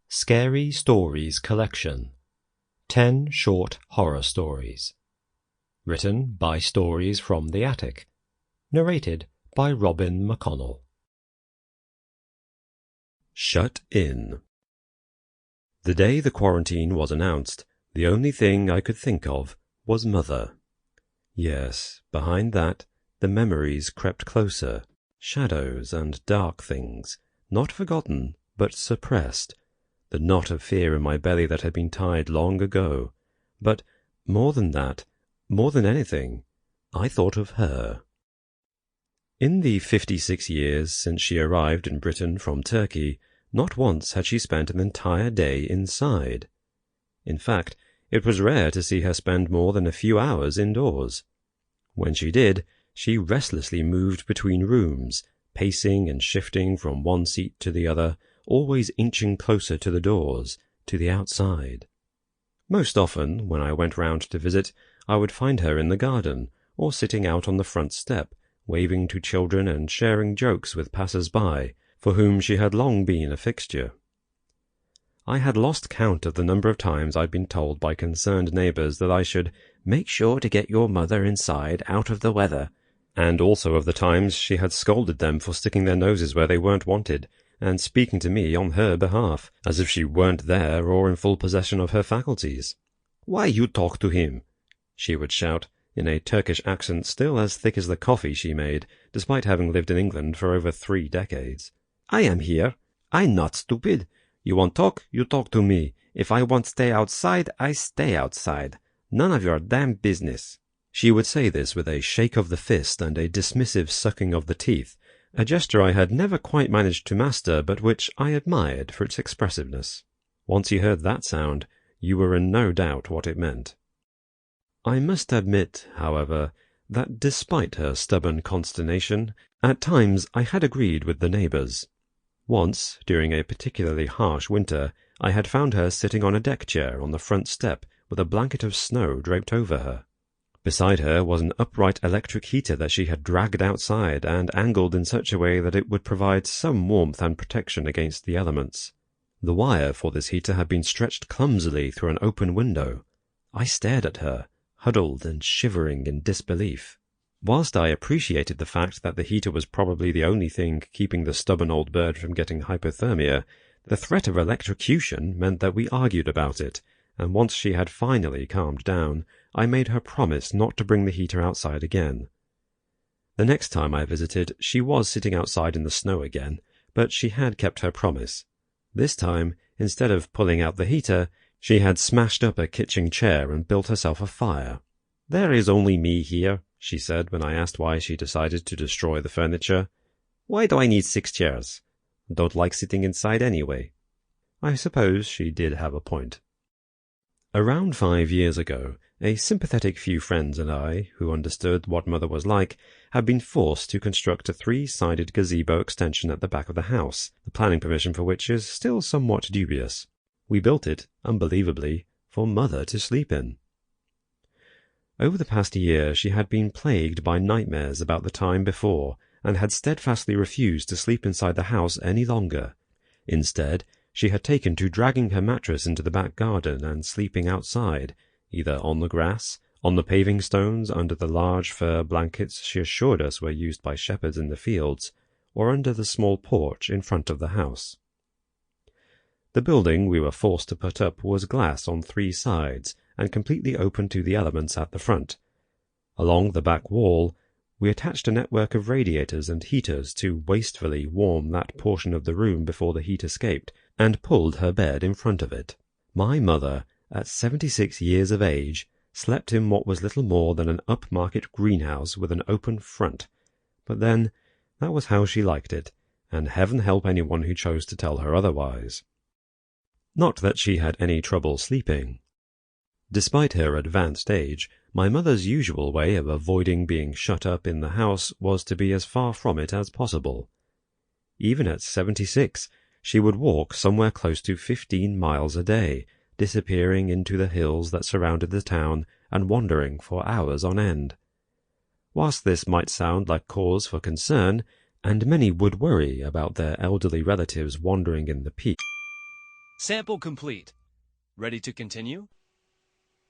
Scary Stories Collection. 10 Short Horror Stories. Written by Stories from the Attic. Narrated by Robin Mcconnell. Shut in. The day the quarantine was announced, the only thing I could think of was Mother. Yes, behind that, the memories crept closer, shadows and dark things, not forgotten, but suppressed, the knot of fear in my belly that had been tied long ago. But more than that, more than anything, I thought of her. In the 56 years since she arrived in Britain from Turkey, not once had she spent an entire day inside. In fact, it was rare to see her spend more than a few hours indoors. When she did, she restlessly moved between rooms, pacing and shifting from one seat to the other, always inching closer to the doors, to the outside. Most often, when I went round to visit, I would find her in the garden, or sitting out on the front step, waving to children and sharing jokes with passers-by, for whom she had long been a fixture. I had lost count of the number of times I'd been told by concerned neighbours that I should make sure to get your mother inside out of the weather, and also of the times she had scolded them for sticking their noses where they weren't wanted, and speaking to me on her behalf, as if she weren't there or in full possession of her faculties. "Why you talk to him?" she would shout, in a Turkish accent still as thick as the coffee she made, despite having lived in England for over 3 decades. "I am here. I'm not stupid. You want talk, you talk to me. If I want stay outside, I stay outside. None of your damn business." She would say this with a shake of the fist and a dismissive sucking of the teeth, a gesture I had never quite managed to master, but which I admired for its expressiveness. Once you heard that sound, you were in no doubt what it meant. I must admit, however, that despite her stubborn consternation, at times I had agreed with the neighbours. Once, during a particularly harsh winter, I had found her sitting on a deck chair on the front step with a blanket of snow draped over her. Beside her was an upright electric heater that she had dragged outside and angled in such a way that it would provide some warmth and protection against the elements. The wire for this heater had been stretched clumsily through an open window. I stared at her, huddled and shivering in disbelief. Whilst I appreciated the fact that the heater was probably the only thing keeping the stubborn old bird from getting hypothermia, the threat of electrocution meant that we argued about it, and once she had finally calmed down, I made her promise not to bring the heater outside again. The next time I visited, she was sitting outside in the snow again, but she had kept her promise. This time, instead of pulling out the heater, she had smashed up a kitchen chair and built herself a fire. "There is only me here," she said when I asked why she decided to destroy the furniture. "Why do I need 6 chairs? Don't like sitting inside anyway." I suppose she did have a point. Around 5 years ago, a sympathetic few friends and I, who understood what Mother was like, had been forced to construct a 3-sided gazebo extension at the back of the house, the planning permission for which is still somewhat dubious. We built it, unbelievably, for Mother to sleep in. Over the past year she had been plagued by nightmares about the time before, and had steadfastly refused to sleep inside the house any longer. Instead, she had taken to dragging her mattress into the back garden and sleeping outside, either on the grass, on the paving stones under the large fur blankets she assured us were used by shepherds in the fields, or under the small porch in front of the house. The building we were forced to put up was glass on 3 sides, and completely open to the elements at the front. Along the back wall, we attached a network of radiators and heaters to wastefully warm that portion of the room before the heat escaped, and pulled her bed in front of it. My mother, at 76 years of age, slept in what was little more than an upmarket greenhouse with an open front. But then, that was how she liked it, and heaven help anyone who chose to tell her otherwise. Not that she had any trouble sleeping. Despite her advanced age, my mother's usual way of avoiding being shut up in the house was to be as far from it as possible. Even at 76, she would walk somewhere close to 15 miles a day, disappearing into the hills that surrounded the town and wandering for hours on end. Whilst this might sound like cause for concern, and many would worry about their elderly relatives wandering in the peak, Sample complete. Ready to continue?